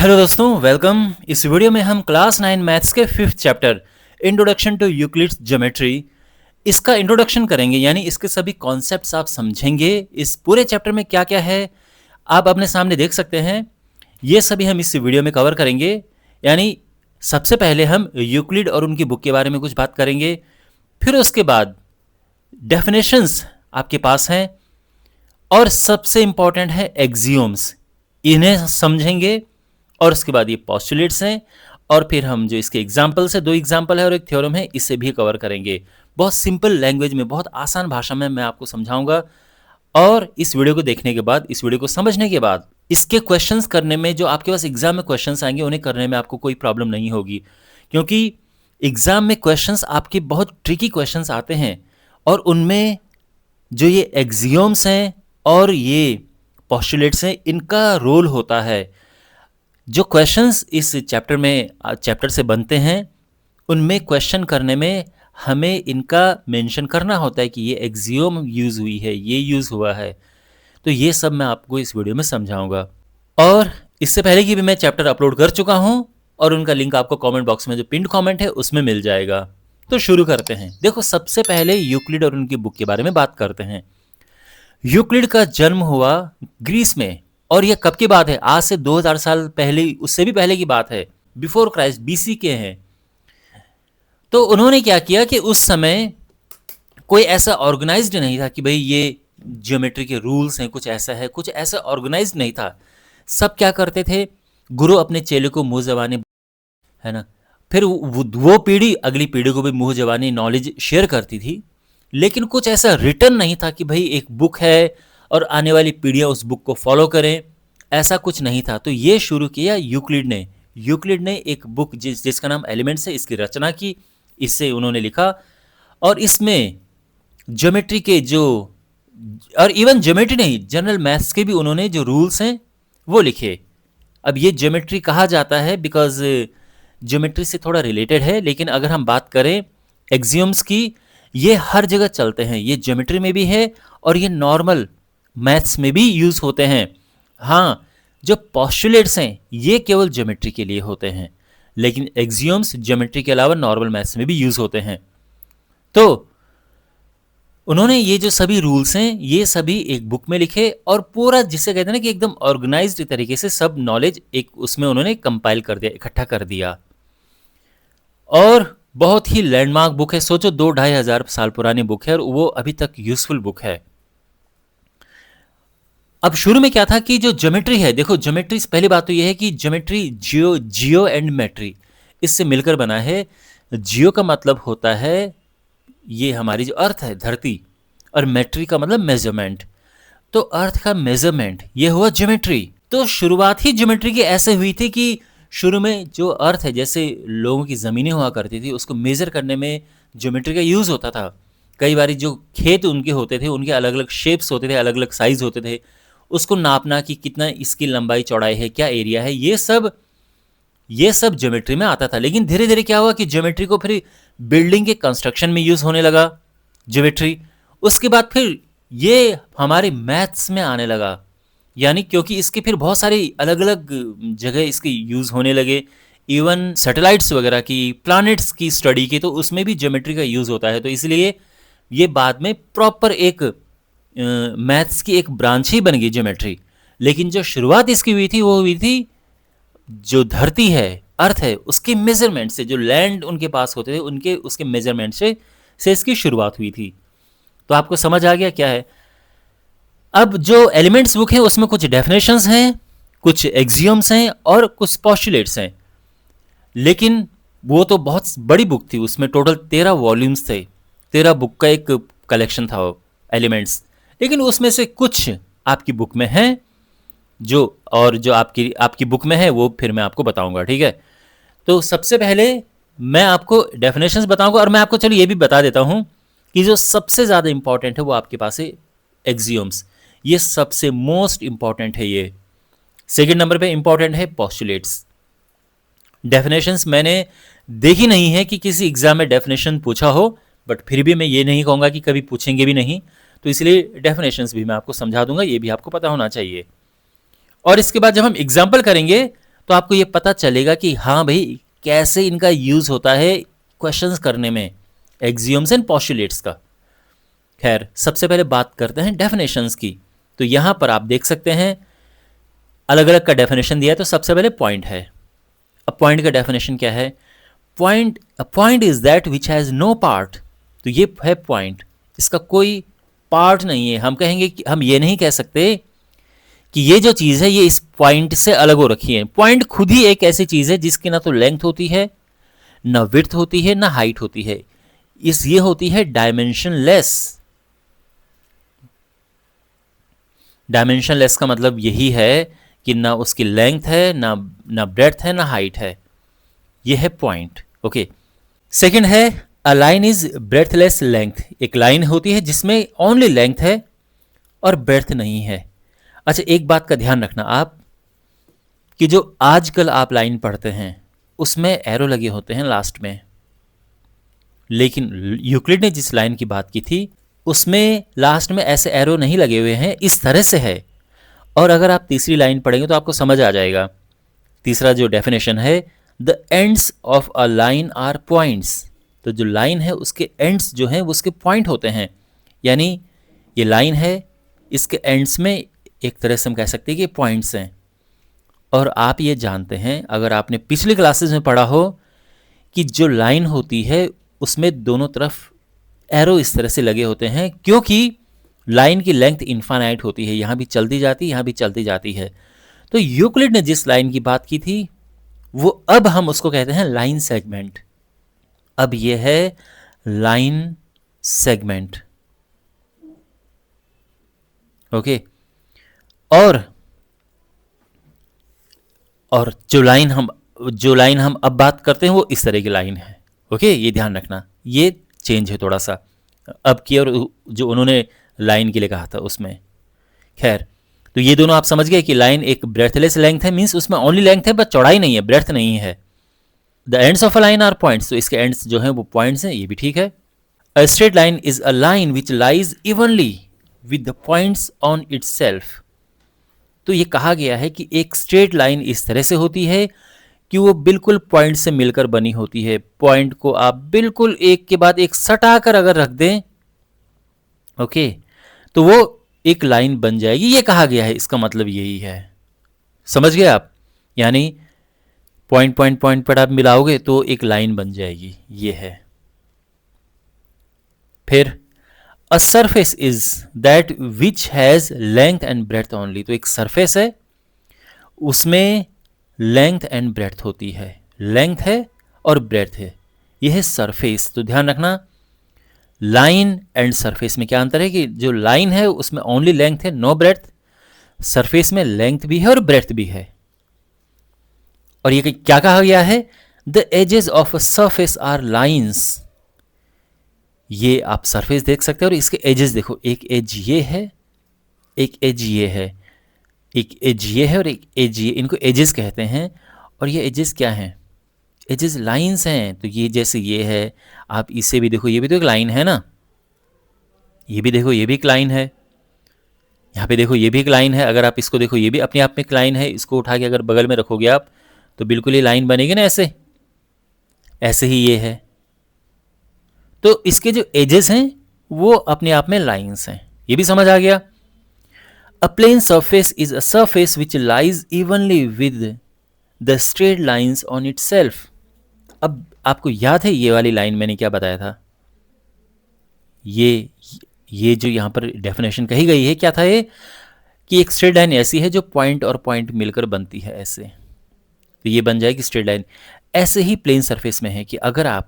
Hello दोस्तों, welcome. इस video में हम क्लास 9 मैथ्स के 5th chapter introduction to Euclid's geometry इसका इंट्रोडक्शन करेंगे, यानी इसके सभी कॉन्सेप्ट्स आप समझेंगे। इस पूरे चैप्टर में क्या क्या है आप अपने सामने देख सकते हैं, ये सभी हम इस वीडियो में कवर करेंगे। यानी सबसे पहले हम यूक्लिड और उनकी बुक के बारे में कुछ बात करेंगे, फिर उसके बाद डेफिनेशंस आपके पास हैं, और सबसे इंपॉर्टेंट है एक्सियोम्स, इन्हें समझेंगे। और उसके बाद ये पॉस्टुलेट्स हैं, और फिर हम जो इसके एग्जाम्पल्स है, 2 एग्जाम्पल है और एक थ्योरम है, इसे भी कवर करेंगे। बहुत सिंपल लैंग्वेज में, बहुत आसान भाषा में मैं आपको समझाऊंगा। और इस वीडियो को देखने के बाद, इस वीडियो को समझने के बाद, इसके क्वेश्चंस करने में, जो आपके पास एग्जाम में क्वेश्चंस आएंगे, उन्हें करने में आपको कोई प्रॉब्लम नहीं होगी, क्योंकि एग्जाम में क्वेश्चंस आपके बहुत ट्रिकी क्वेश्चंस आते हैं, और उनमें जो ये एक्सियोम्स हैं और ये पॉस्टुलेट्स हैं, इनका रोल होता है। जो क्वेश्चंस इस चैप्टर से बनते हैं, उनमें क्वेश्चन करने में हमें इनका मेंशन करना होता है कि ये एक्सियोम यूज़ हुई है, ये यूज़ हुआ है। तो ये सब मैं आपको इस वीडियो में समझाऊंगा, और इससे पहले कि भी मैं चैप्टर अपलोड कर चुका हूं, और उनका लिंक आपको कमेंट बॉक्स में, जो पिन्ड कमेंट है, उसमें मिल जाएगा। तो शुरू करते हैं। देखो, सबसे पहले यूक्लिड और उनकी बुक के बारे में बात करते हैं। यूक्लिड का जन्म हुआ ग्रीस में, और यह कब की बात है? आज से 2000 साल पहले, उससे भी पहले की बात है, बिफोर क्राइस्ट, बीसी के हैं। तो उन्होंने क्या किया कि उस समय कोई ऐसा ऑर्गेनाइज्ड नहीं था कि भाई ये ज्योमेट्री के रूल्स हैं, कुछ ऐसा है, कुछ ऐसा ऑर्गेनाइज्ड नहीं था। सब क्या करते थे, गुरु अपने चेले को मुंह जबानी, है ना, फिर वो पीढ़ी अगली पीढ़ी को भी मुंह जबानी नॉलेज शेयर करती थी, लेकिन कुछ ऐसा रिटर्न नहीं था कि भाई एक बुक है और आने वाली पीढ़ियां उस बुक को फॉलो करें, ऐसा कुछ नहीं था। तो ये शुरू किया यूक्लिड ने एक बुक जिसका नाम एलिमेंट्स है, इसकी रचना की, इससे उन्होंने लिखा, और इसमें ज्योमेट्री के जो, और इवन ज्योमेट्री नहीं, जनरल मैथ्स के भी उन्होंने जो रूल्स हैं वो लिखे। अब ये ज्योमेट्री कहा जाता है बिकॉज ज्योमेट्री से थोड़ा रिलेटेड है, लेकिन अगर हम बात करें एक्सियोम्स की, ये हर जगह चलते हैं, ये ज्योमेट्री में भी है और ये नॉर्मल मैथ्स में भी यूज होते हैं। हाँ, जो पॉस्टुलेट्स हैं ये केवल ज्योमेट्री के लिए होते हैं, लेकिन एक्सियोम्स ज्योमेट्री के अलावा नॉर्मल मैथ्स में भी यूज होते हैं। तो उन्होंने ये जो सभी रूल्स हैं ये सभी एक बुक में लिखे, और पूरा, जिसे कहते हैं ना कि एकदम ऑर्गेनाइज्ड तरीके से सब नॉलेज एक उसमें उन्होंने कंपाइल कर दिया, इकट्ठा कर दिया। और बहुत ही लैंडमार्क बुक है। सोचो, 2-2.5 हजार साल पुरानी बुक है, और वो अभी तक यूजफुल बुक है। अब शुरू में क्या था कि जो ज्योमेट्री है, देखो ज्योमेट्री, पहली बात तो ये है कि ज्योमेट्री जियो एंड मेट्री, इससे मिलकर बना है। जियो का मतलब होता है ये हमारी जो अर्थ है, धरती, और मेट्री का मतलब मेजरमेंट। तो अर्थ का मेजरमेंट ये हुआ ज्योमेट्री। तो शुरुआत ही ज्योमेट्री की ऐसे हुई थी कि शुरू में जो अर्थ है, जैसे लोगों की ज़मीनें हुआ करती थी, उसको मेज़र करने में ज्योमेट्री का यूज़ होता था। कई बार जो खेत उनके होते थे, उनके अलग अलग शेप्स होते थे, अलग अलग साइज़ होते थे, उसको नापना कि कितना इसकी लंबाई चौड़ाई है, क्या एरिया है, ये सब ज्योमेट्री में आता था। लेकिन धीरे धीरे क्या हुआ कि ज्योमेट्री को फिर बिल्डिंग के कंस्ट्रक्शन में यूज़ होने लगा ज्योमेट्री। उसके बाद फिर ये हमारे मैथ्स में आने लगा, यानी क्योंकि इसके फिर बहुत सारी अलग अलग जगह इसके यूज़ होने लगे। इवन सैटेलाइट्स वगैरह की, प्लैनेट्स की स्टडी की, तो उसमें भी ज्योमेट्री का यूज़ होता है। तो इसलिए ये बाद में प्रॉपर एक मैथ्स की एक ब्रांच ही बन गई ज्योमेट्री। लेकिन जो शुरुआत इसकी हुई थी, वो हुई थी जो धरती है, अर्थ है, उसके मेजरमेंट से, जो लैंड उनके पास होते थे उनके, उसके मेजरमेंट से इसकी शुरुआत हुई थी। तो आपको समझ आ गया क्या है। अब जो एलिमेंट्स बुक है उसमें कुछ डेफिनेशंस हैं, कुछ एक्सियोम्स हैं और कुछ पॉस्टुलेट्स हैं, लेकिन वो तो बहुत बड़ी बुक थी, उसमें टोटल 13 वॉल्यूम्स थे, 13 बुक का एक कलेक्शन था वो एलिमेंट्स। लेकिन उसमें से कुछ आपकी बुक में हैं, जो आपकी बुक में है वो फिर मैं आपको बताऊंगा, ठीक है। तो सबसे पहले मैं आपको डेफिनेशंस बताऊंगा, और मैं आपको चलो ये भी बता देता हूं कि जो सबसे ज़्यादा इंपॉर्टेंट है वो आपके पास है एक्सियोम्स। ये सबसे मोस्ट इंपॉर्टेंट है। ये सेकंड नंबर पे इंपॉर्टेंट है पॉस्टुलेट्स। डेफिनेशंस मैंने देखी नहीं है कि किसी एग्जाम में डेफिनेशन पूछा हो, बट फिर भी मैं ये नहीं कहूँगा कि कभी पूछेंगे भी नहीं, तो इसलिए डेफिनेशंस भी मैं आपको समझा दूंगा, ये भी आपको पता होना चाहिए। और इसके बाद जब हम एग्जाम्पल करेंगे तो आपको ये पता चलेगा कि हाँ भाई कैसे इनका यूज़ होता है क्वेश्चंस करने में, एक्सियोम्स एंड पोस्टुलेट्स का। खैर सबसे पहले बात करते हैं डेफिनेशंस की। तो यहाँ पर आप देख सकते हैं अलग अलग का डेफिनेशन दिया है। तो सबसे पहले पॉइंट है। अब पॉइंट का डेफिनेशन क्या है? A point is that which has no part. तो ये है पॉइंट, इसका कोई पार्ट नहीं है। हम कहेंगे कि हम ये नहीं कह सकते कि ये जो चीज़ है ये इस पॉइंट से अलग हो रखी है। पॉइंट खुद ही एक ऐसी चीज़ है जिसकी ना तो लेंथ होती है, ना विड्थ होती है, ना हाइट होती है। ये होती है डायमेंशनलेस। डायमेंशनलेस का मतलब यही है कि ना उसकी लेंथ है, ना ब्रेड्थ है, ना हाइट है। ये है पॉइंट। ओके। सेकंड है a line is breathless length. एक लाइन होती है जिसमें ओनली लेंथ है और ब्रेड्थ नहीं है। अच्छा, एक बात का ध्यान रखना आप कि जो आजकल आप लाइन पढ़ते हैं उसमें एरो लगे होते हैं लास्ट में, लेकिन यूक्लिड ने जिस लाइन की बात की थी उसमें लास्ट में ऐसे एरो नहीं लगे हुए हैं, इस तरह से है। और अगर आप तीसरी लाइन पढ़ेंगे तो आपको समझ आ जाएगा। तीसरा जो डेफिनेशन है, the ends of a line are points. तो जो लाइन है उसके एंड्स जो हैं वो उसके पॉइंट होते हैं। यानी ये लाइन है, इसके एंड्स में एक तरह से हम कह सकते हैं कि पॉइंट्स हैं। और आप ये जानते हैं, अगर आपने पिछली क्लासेस में पढ़ा हो, कि जो लाइन होती है उसमें दोनों तरफ एरो इस तरह से लगे होते हैं, क्योंकि लाइन की लेंथ इनफाइनाइट होती है, यहाँ भी चलती जाती है, यहाँ भी चलती जाती है। तो यूक्लिड ने जिस लाइन की बात की थी वो अब हम उसको कहते हैं लाइन सेगमेंट। अब ये है लाइन सेगमेंट। ओके। और जो लाइन हम अब बात करते हैं वो इस तरह की लाइन है। ओके, ये ध्यान रखना, ये चेंज है थोड़ा सा अब की और जो उन्होंने लाइन के लिए कहा था उसमें। खैर, तो ये दोनों आप समझ गए कि लाइन एक ब्रेथलेस लेंथ है, मींस उसमें ओनली लेंथ है बट चौड़ाई नहीं है, ब्रेथ नहीं है। The ends of a line are points. तो इसके एंड्स जो हैं वो पॉइंट्स हैं, ये भी ठीक है। अ straight line is a line which lies evenly with the points on itself. तो ये कहा गया है कि एक स्ट्रेट लाइन इस तरह से होती है कि वो बिल्कुल पॉइंट से मिलकर बनी होती है। पॉइंट को आप बिल्कुल एक के बाद एक सटाकर अगर रख दें, ओके, तो वो एक लाइन बन जाएगी। ये कहा गया है, इसका मतलब यही है। समझ गए आप? यानी पॉइंट पॉइंट पॉइंट पर आप मिलाओगे तो एक लाइन बन जाएगी, ये है। फिर a surface is that which has length and breadth only. तो एक सरफेस है, उसमें लेंथ एंड ब्रेड्थ होती है, लेंथ है और ब्रेड्थ है, यह है सरफेस। तो ध्यान रखना, लाइन एंड सरफेस में क्या अंतर है कि जो लाइन है उसमें ओनली लेंथ है, नो ब्रेड्थ। सरफेस में लेंथ भी है और ब्रेड्थ भी है। और ये क्या कहा गया है? The edges of a surface are lines. ये आप सरफेस देख सकते हैं और इसके एजेस देखो, एक एज ये है, एक एज ये है, एक एज ये है और एक एज ये, इनको एजेस कहते हैं। और ये एजेस क्या हैं? एजेस लाइंस हैं। तो ये जैसे ये है, आप इसे भी देखो, ये भी तो एक लाइन है ना, ये भी देखो, ये भी एक लाइन है, यहाँ पे देखो ये भी एक लाइन है। अगर आप इसको देखो, ये भी अपने आप में एक लाइन है। इसको उठा के अगर बगल में रखोगे आप तो बिल्कुल ये लाइन बनेगी ना, ऐसे ऐसे ही ये है। तो इसके जो एजेस हैं वो अपने आप में लाइंस हैं। ये भी समझ आ गया? A plane surface is a surface which lies evenly with the straight lines on itself. अब आपको याद है ये वाली लाइन मैंने क्या बताया था? ये जो यहाँ पर डेफिनेशन कही गई है, क्या था ये? कि एक स्ट्रेट लाइन ऐसी है जो पॉइंट और पॉइंट मिलकर बनती है ऐसे। तो ये बन जाएगी स्ट्रेट लाइन। ऐसे ही प्लेन सरफेस में है कि अगर आप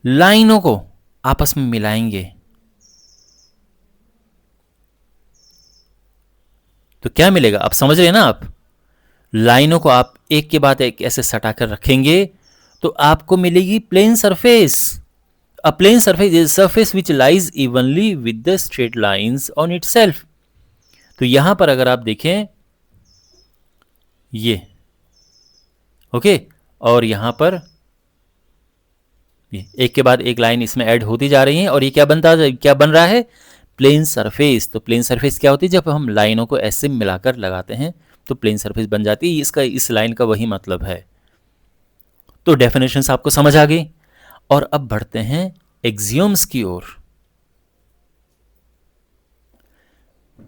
लाइनों को आपस में मिलाएंगे तो क्या मिलेगा? आप समझ रहे हैं ना? आप लाइनों को आप एक के बाद एक ऐसे सटाकर रखेंगे तो आपको मिलेगी plane surface. A plane surface is surface which lies evenly with the straight lines on itself. तो यहां पर अगर आप देखें ये, ओके, और यहां पर ये एक के बाद एक लाइन इसमें ऐड होती जा रही है और ये क्या बन रहा है? Plane surface. तो प्लेन सरफेस क्या होती है? जब हम लाइनों को ऐसे मिलाकर लगाते हैं तो प्लेन सरफेस बन जाती है। इसका इस लाइन का वही मतलब है। तो डेफिनेशंस आपको समझ आ गई और अब बढ़ते हैं एक्सियोम्स की ओर।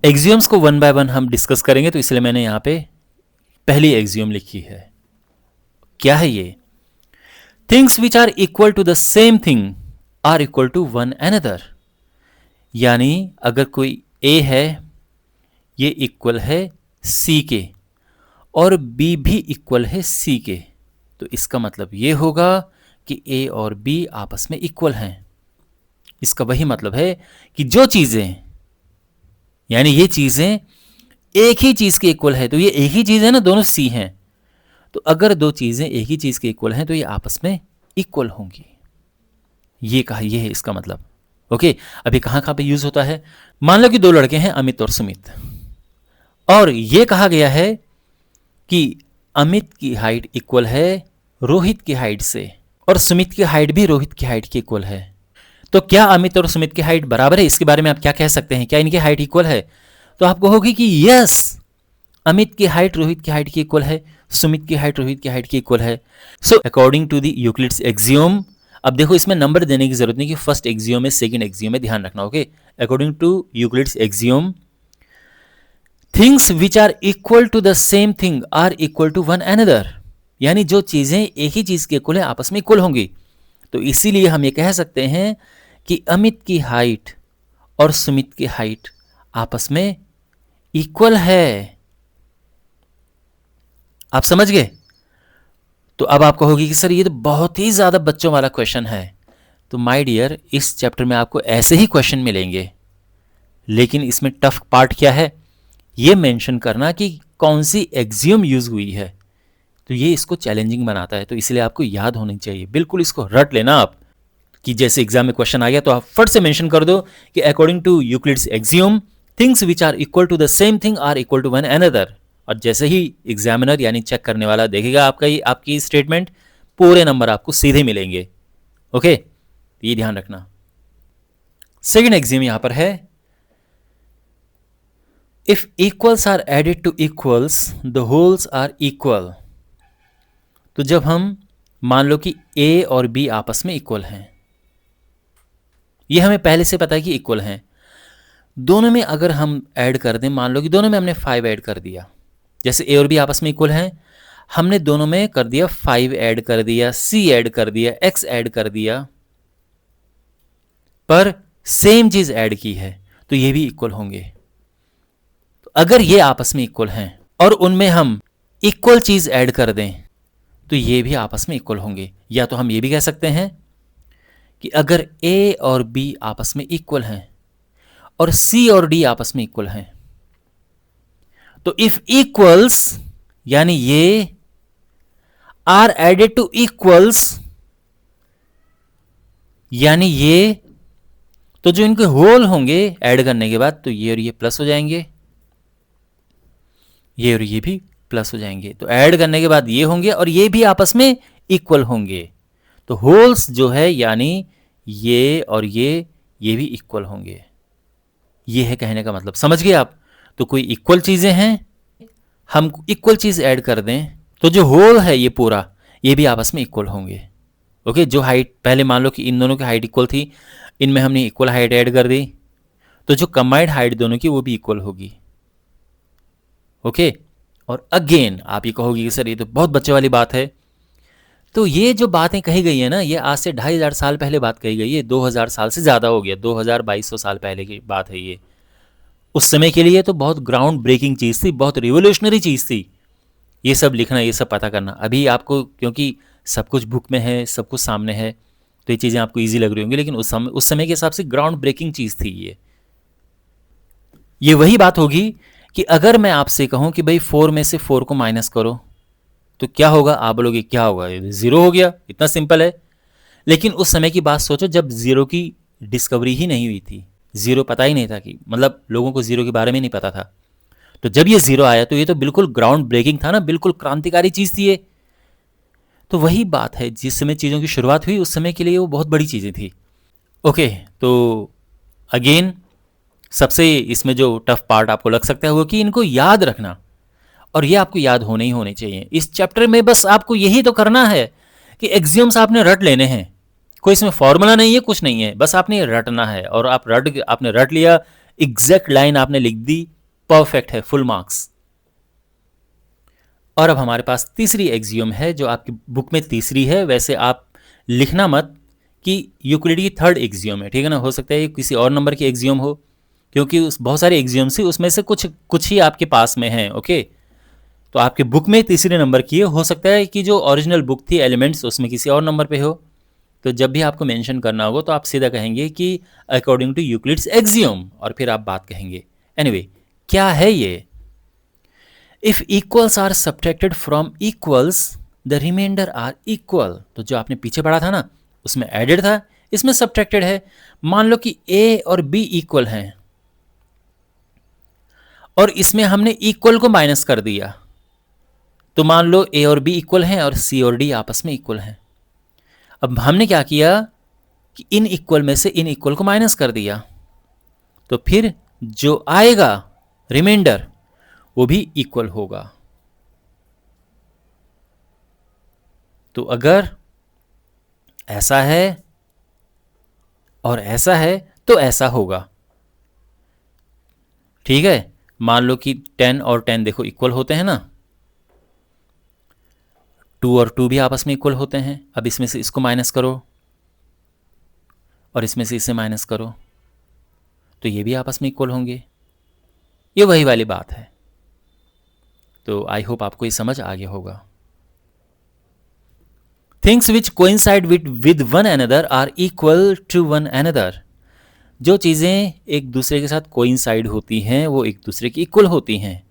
एक्सियोम्स को वन बाय वन हम डिस्कस करेंगे, तो इसलिए मैंने यहां पे पहली एक्सियोम लिखी है। क्या है ये? Things which are equal to the same thing are equal to one another. यानी अगर कोई ए है, ये इक्वल है सी के, और बी भी इक्वल है सी के, तो इसका मतलब ये होगा कि ए और बी आपस में इक्वल हैं। इसका वही मतलब है कि जो चीजें, यानी ये चीजें एक ही चीज के इक्वल है, तो ये एक ही चीज है ना, दोनों सी हैं। तो अगर दो चीजें एक ही चीज के इक्वल हैं तो ये आपस में इक्वल होंगी। ये कहा, ये है इसका मतलब। ओके, अभी कहां कहां पे यूज होता है? मान लो कि दो लड़के हैं, अमित और सुमित, और ये कहा गया है कि अमित की हाइट इक्वल है रोहित की हाइट से, और सुमित की हाइट भी रोहित की हाइट के इक्वल है। तो क्या अमित और सुमित की हाइट बराबर है? इसके बारे में आप क्या कह सकते हैं? क्या इनकी हाइट इक्वल है? तो आप कहोगे कि यस, अमित की हाइट रोहित की हाइट की इक्वल है, सुमित की हाइट रोहित की हाइट की इक्वल है। So according to the Euclid's axiom, अब देखो इसमें नंबर देने की जरूरत नहीं कि फर्स्ट एक्सियोम है सेकंड एक्सियोम है, ध्यान रखना। Okay, according to Euclid's axiom, things which are equal to the same thing are equal to one another. यानी जो चीजें एक ही चीज के इक्वल है आपस में इक्वल होंगी। तो इसीलिए हम ये कह सकते हैं कि अमित की हाइट और सुमित की हाइट आपस में इक्वल है। आप समझ गए? तो अब आप कहोगे कि सर ये तो बहुत ही ज्यादा बच्चों वाला क्वेश्चन है। तो माय डियर, इस चैप्टर में आपको ऐसे ही क्वेश्चन मिलेंगे, लेकिन इसमें टफ पार्ट क्या है, ये मेंशन करना कि कौन सी एक्सियोम यूज हुई है। तो ये इसको चैलेंजिंग बनाता है, तो इसलिए आपको याद होनी चाहिए। बिल्कुल इसको रट लेना आप, कि जैसे एग्जाम में क्वेश्चन आ गया तो आप फट से मेंशन कर दो कि according to Euclid's axiom, things which are equal to the same thing are equal to one another. और जैसे ही एग्जामिनर यानी चेक करने वाला देखेगा आपकी स्टेटमेंट, पूरे नंबर आपको सीधे मिलेंगे। ओके, ये ध्यान रखना। सेकेंड एक्सियोम यहां पर है, if equals are added to equals the wholes are equal. तो जब हम मान लो कि ए और बी आपस में इक्वल हैं, ये हमें पहले से पता है कि इक्वल हैं, दोनों में अगर हम ऐड कर दें, मान लो कि दोनों में हमने 5 ऐड कर दिया, जैसे ए और बी आपस में इक्वल हैं, हमने दोनों में कर दिया 5 ऐड कर दिया, सी ऐड कर दिया, एक्स ऐड कर दिया, पर सेम चीज ऐड की है, तो ये भी इक्वल होंगे। तो अगर ये आपस में इक्वल हैं और उनमें हम इक्वल चीज ऐड कर दें, तो ये भी आपस में इक्वल होंगे। या तो हम ये भी कह सकते हैं कि अगर ए और बी आपस में इक्वल हैं और सी और डी आपस में इक्वल हैं, तो इफ इक्वल्स यानी ये आर एडेड टू इक्वल्स, यानी ये, तो जो इनके होल होंगे ऐड करने के बाद, तो ये और ये प्लस हो जाएंगे, ये और ये भी प्लस हो जाएंगे। तो ऐड करने के बाद ये होंगे और ये भी आपस में इक्वल होंगे। तो होल्स जो है यानी ये और ये भी इक्वल होंगे। ये है कहने का मतलब, समझ गए आप? तो कोई इक्वल चीजें हैं, हम इक्वल चीज ऐड कर दें, तो जो होल है ये पूरा, ये भी आपस में इक्वल होंगे। ओके, जो हाइट पहले मान लो कि इन दोनों की हाइट इक्वल थी, इनमें हमने इक्वल हाइट ऐड कर दी, तो जो कंबाइंड हाइट दोनों की वो भी इक्वल होगी। ओके, और अगेन आप ये कहोगे कि सर ये तो बहुत बच्चे वाली बात है। तो ये जो बातें कही गई है ना, ये आज से 2500 साल पहले बात कही गई है, 2000 साल से ज़्यादा हो गया, 2200 साल पहले की बात है ये। उस समय के लिए तो बहुत ग्राउंड ब्रेकिंग चीज़ थी, बहुत रिवोल्यूशनरी चीज़ थी ये सब लिखना, ये सब पता करना। अभी आपको क्योंकि सब कुछ बुक में है, सब कुछ सामने है, तो ये चीज़ें आपको ईजी लग रही होंगी, लेकिन उस समय के हिसाब से ग्राउंड ब्रेकिंग चीज़ थी ये वही बात होगी कि अगर मैं आपसे कहूं कि भाई 4 में से 4 को माइनस करो तो क्या होगा, आप बोलोगे क्या होगा, 0 हो गया, इतना सिंपल है। लेकिन उस समय की बात सोचो जब 0 की डिस्कवरी ही नहीं हुई थी, 0 पता ही नहीं था, कि मतलब लोगों को 0 के बारे में नहीं पता था। तो जब ये 0 आया तो ये तो बिल्कुल ग्राउंड ब्रेकिंग था ना, बिल्कुल क्रांतिकारी चीज़ थी ये। तो वही बात है, जिस समय चीज़ों की शुरुआत हुई उस समय के लिए वो बहुत बड़ी चीज़ें थी। ओके, तो अगेन सबसे इसमें जो टफ पार्ट आपको लग सकता है वो कि इनको याद रखना, और ये आपको याद होने ही होने चाहिए। इस चैप्टर में बस आपको यही तो करना है कि एक्सियोम्स आपने रट लेने हैं। कोई इसमें फॉर्मूला नहीं है, कुछ नहीं है, बस आपने रटना है। और आपने रट लिया, एग्जैक्ट लाइन आपने लिख दी, परफेक्ट है, फुल मार्क्स। और अब हमारे पास तीसरी एक्सियोम है जो आपकी बुक में तीसरी है। वैसे आप लिखना मत कि यूक्लिड की थर्ड एक्सियोम है, ठीक है ना। हो सकता है ये किसी और नंबर की एक्सियोम हो, क्योंकि उस बहुत सारे एक्सियोम्स ही, उसमें से कुछ ही आपके पास में हैं। ओके, तो आपके बुक में तीसरे नंबर की हो सकता है कि जो ओरिजिनल बुक थी एलिमेंट्स, उसमें किसी और नंबर पे हो। तो जब भी आपको मेंशन करना होगा तो आप सीधा कहेंगे कि अकॉर्डिंग टू यूक्लिड्स एक्सियोम, और फिर आप बात कहेंगे। एनीवे, क्या है ये? If equals are subtracted from equals the remainder are equal. तो जो आपने पीछे पढ़ा था ना, उसमें एडेड था, इसमें सब्ट्रैक्टेड है। मान लो कि ए और बी इक्वल हैं और इसमें हमने इक्वल को माइनस कर दिया, तो मान लो ए और बी इक्वल हैं और सी और डी आपस में इक्वल हैं। अब हमने क्या किया कि इन इक्वल में से इन इक्वल को माइनस कर दिया, तो फिर जो आएगा रिमाइंडर वो भी इक्वल होगा। तो अगर ऐसा है और ऐसा है तो ऐसा होगा, ठीक है। मान लो कि 10 और 10 देखो इक्वल होते हैं ना, 2 और 2 भी आपस में इक्वल होते हैं। अब इसमें से इसको माइनस करो और इसमें से इसे माइनस करो, तो ये भी आपस में इक्वल होंगे। ये वही वाली बात है। तो आई होप आपको ये समझ आ गया होगा। Things which coincide with one another are equal to one another. जो चीज़ें एक दूसरे के साथ कोइंसाइड होती हैं वो एक दूसरे की इक्वल होती हैं।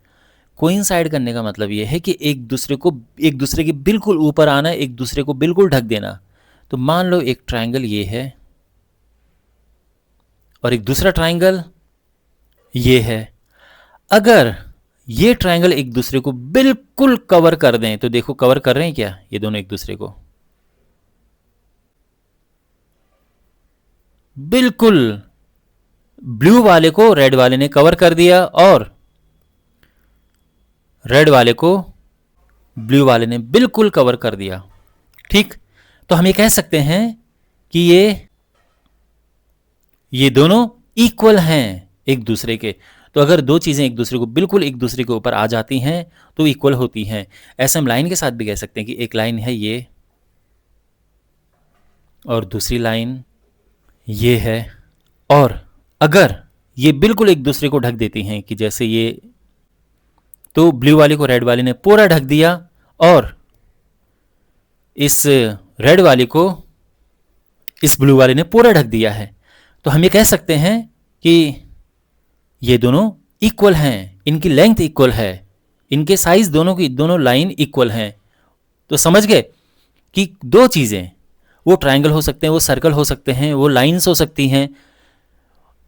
कोइंसाइड करने का मतलब ये है कि एक दूसरे के बिल्कुल ऊपर आना, एक दूसरे को बिल्कुल ढक देना। तो मान लो एक ट्राइंगल ये है और एक दूसरा ट्राइंगल ये है। अगर ये ट्राइंगल एक दूसरे को बिल्कुल कवर कर दें, तो देखो कवर कर रहे हैं क्या ये दोनों एक दूसरे को, बिल्कुल। ब्लू वाले को रेड वाले ने कवर कर दिया और रेड वाले को ब्लू वाले ने बिल्कुल कवर कर दिया, ठीक। तो हम ये कह सकते हैं कि ये दोनों इक्वल हैं एक दूसरे के। तो अगर दो चीज़ें एक दूसरे को बिल्कुल एक दूसरे के ऊपर आ जाती हैं तो इक्वल होती हैं। ऐसे हम लाइन के साथ भी कह सकते हैं कि एक लाइन है ये और दूसरी लाइन ये है, और अगर ये बिल्कुल एक दूसरे को ढक देती हैं कि जैसे ये, तो ब्लू वाले को रेड वाले ने पूरा ढक दिया और इस रेड वाले को इस ब्लू वाले ने पूरा ढक दिया है। तो हम ये कह सकते हैं कि ये दोनों इक्वल हैं, इनकी लेंथ इक्वल है, इनके साइज दोनों लाइन इक्वल हैं। तो समझ गए कि दो चीज़ें, वो ट्रायंगल हो सकते हैं, वो सर्कल हो सकते हैं, वो लाइंस हो सकती हैं,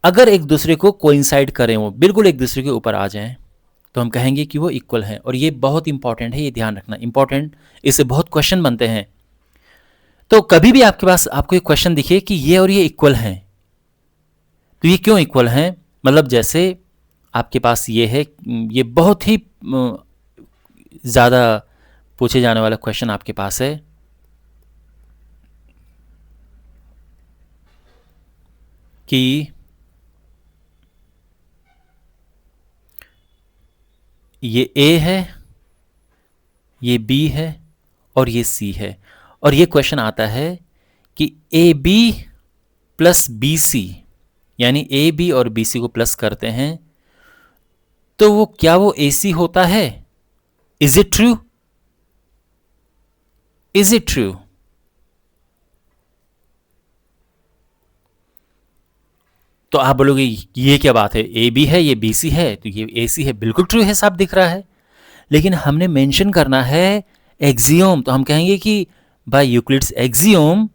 अगर एक दूसरे को कोइंसाइड करें, वो बिल्कुल एक दूसरे के ऊपर आ जाएं, तो हम कहेंगे कि वो इक्वल हैं। और ये बहुत इंपॉर्टेंट है, ये ध्यान रखना इंपॉर्टेंट, इससे बहुत क्वेश्चन बनते हैं। तो कभी भी आपके पास आपको एक क्वेश्चन दिखे कि ये और ये इक्वल हैं, तो ये क्यों इक्वल हैं, मतलब जैसे आपके पास ये है, ये बहुत ही ज़्यादा पूछे जाने वाला क्वेश्चन आपके पास है कि ये A है, ये B है और ये C है, और ये क्वेश्चन आता है कि AB प्लस BC, यानी AB और BC को प्लस करते हैं तो वो क्या वो AC होता है? Is it true? Is it true? तो आप बोलोगे ये क्या बात है, AB है ये BC है तो ये AC है, बिल्कुल ट्रू है, साफ दिख रहा है। लेकिन हमने मेंशन करना है एक्सियोम, तो हम कहेंगे कि by Euclid's axiom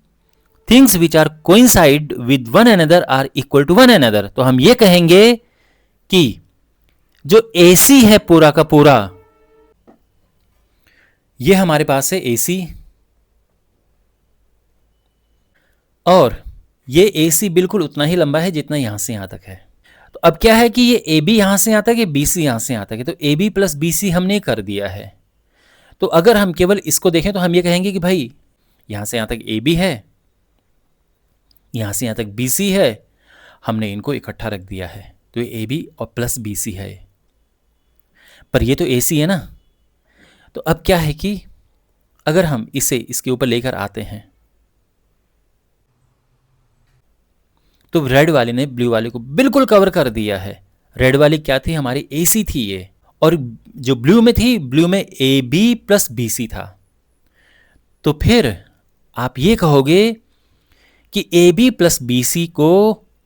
things which are coincide with one another are equal to one another. तो हम ये कहेंगे कि जो AC है पूरा का पूरा, ये हमारे पास है AC, और ये AC बिल्कुल उतना ही लंबा है जितना यहां से यहां तक है। तो अब क्या है कि ये ए बी यहां से आता है कि बी सी यहां से आता है, तो A B plus B C हमने कर दिया है। तो अगर हम केवल इसको देखें तो हम ये कहेंगे कि भाई यहां से यहां तक ए बी है, यहां से यहां तक बी सी है, हमने इनको इकट्ठा रख दिया है, तो ये ए बी और प्लस बी सी है। पर ये तो ए सी है ना। तो अब क्या है कि अगर हम इसे इसके ऊपर लेकर आते हैं तो रेड वाले ने ब्लू वाले को बिल्कुल कवर कर दिया है। रेड वाली क्या थी, हमारी ए सी थी ये, और जो ब्लू में थी, ब्लू में A B plus B C था। तो फिर आप ये कहोगे कि A B plus B C को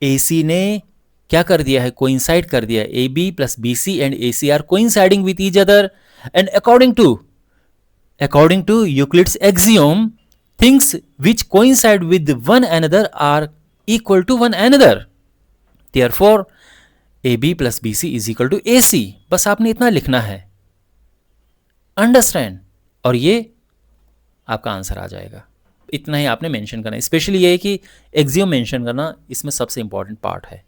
ए सी ने क्या कर दिया है, कोइंसाइड कर दिया। A B plus B C and A C are coinciding with each other and according to Euclid's axiom, things which coincide with one another are equal to one another. Therefore, AB plus BC is equal to AC. बस आपने इतना लिखना है, understand, और ये आपका answer आ जाएगा। इतना ही आपने मेंशन करना है। स्पेशली ये है कि एक्सियोम मेंशन करना इसमें सबसे इंपॉर्टेंट पार्ट है।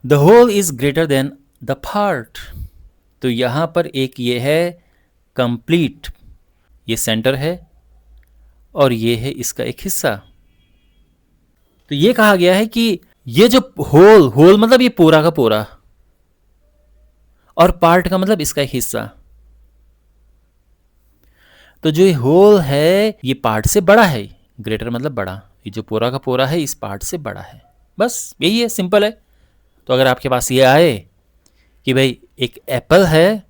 The whole is greater than the part. तो यहां पर एक ये है कंप्लीट, ये सेंटर है और ये है इसका एक हिस्सा। तो ये कहा गया है कि ये जो होल मतलब ये पूरा का पूरा, और पार्ट का मतलब इसका एक हिस्सा। तो जो ये होल है ये पार्ट से बड़ा है, ग्रेटर मतलब बड़ा, ये जो पूरा का पूरा है इस पार्ट से बड़ा है। बस यही है, सिंपल है। तो अगर आपके पास ये आए कि भाई एक एप्पल है